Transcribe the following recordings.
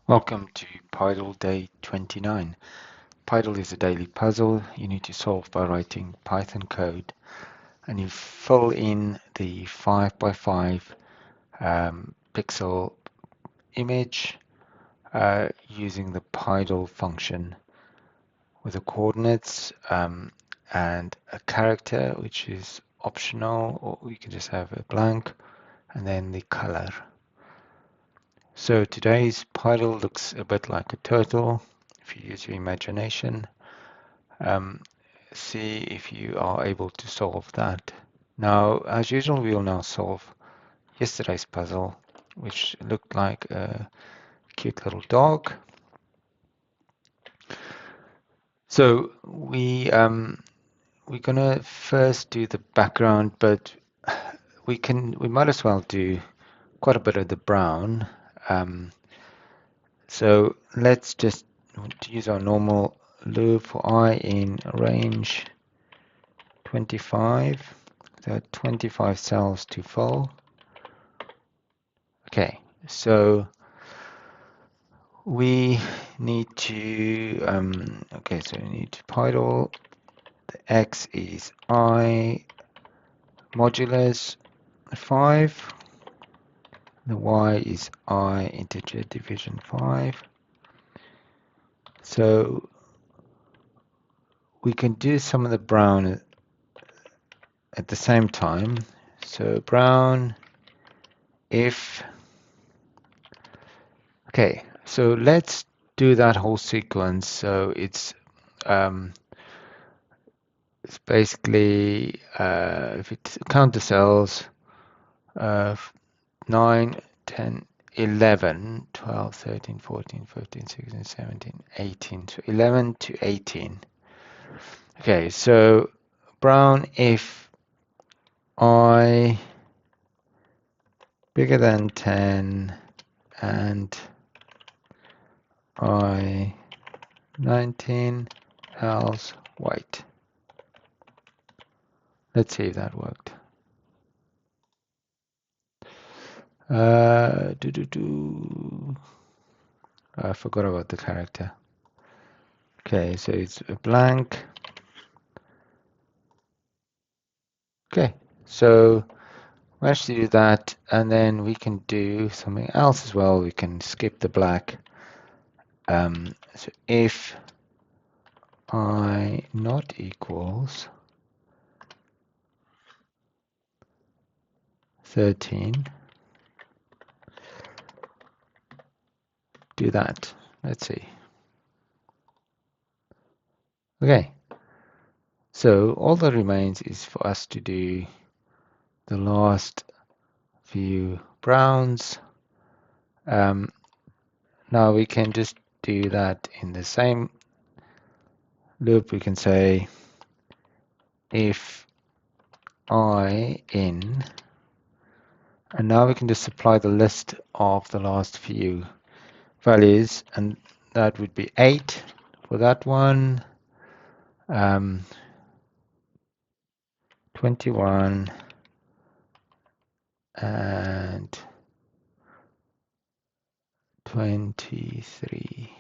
Welcome to Pydle Day 29. Pydle is a daily puzzle you need to solve by writing Python code, and you fill in the 5 by 5 pixel image using the Pydle function with the coordinates and a character, which is optional, or you can just have a blank, and then the color. So today's Pydle looks a bit like a turtle if you use your imagination. See if you are able to solve that. Now, as usual, we will now solve yesterday's puzzle, which looked like a cute little dog. So we're gonna first do the background, but we might as well do quite a bit of the brown. So let's just use our normal loop for I in range 25. So 25 cells to fill. Okay, so we need to, okay, so we need to Pydle. The x is I modulus 5. The y is I integer division 5. So we can do some of the brown at the same time. So brown if, okay, so let's do that whole sequence. So it's basically if it count the cells 9, 10, 11, 12, 13, 14, 15, 16, 17, 18. So 11 to 18. Okay, so brown if I bigger than 10 and I 19, else white. Let's see if that worked. I forgot about the character. Okay, so it's a blank. Okay, so let's do that, and then we can do something else as well. We can skip the black. So if I not equals 13, do that. Let's see. Okay, so all that remains is for us to do the last few browns. Now we can just do that in the same loop. We can say if I in, and now we can just supply the list of the last few values, and that would be 8 for that one, 21, and 23.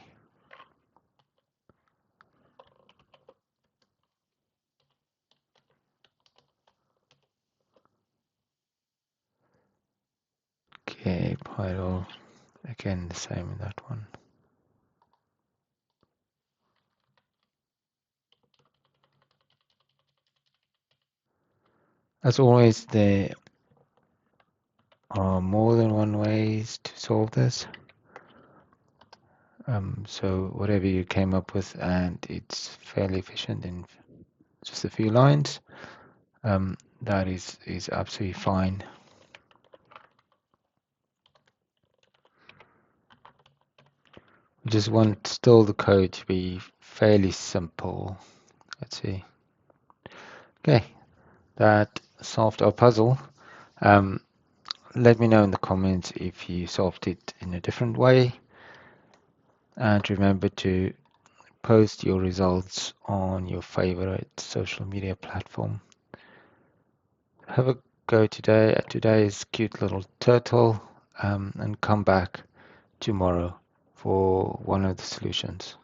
Okay, Pydle, again the same in that one. As always, there are more than one ways to solve this. So whatever you came up with, and it's fairly efficient in just a few lines, that is absolutely fine. We just want still the code to be fairly simple. Let's see. Okay, that solved our puzzle. Let me know in the comments if you solved it in a different way. And remember to post your results on your favorite social media platform. Have a go today at today's cute little turtle, and come back tomorrow for one of the solutions.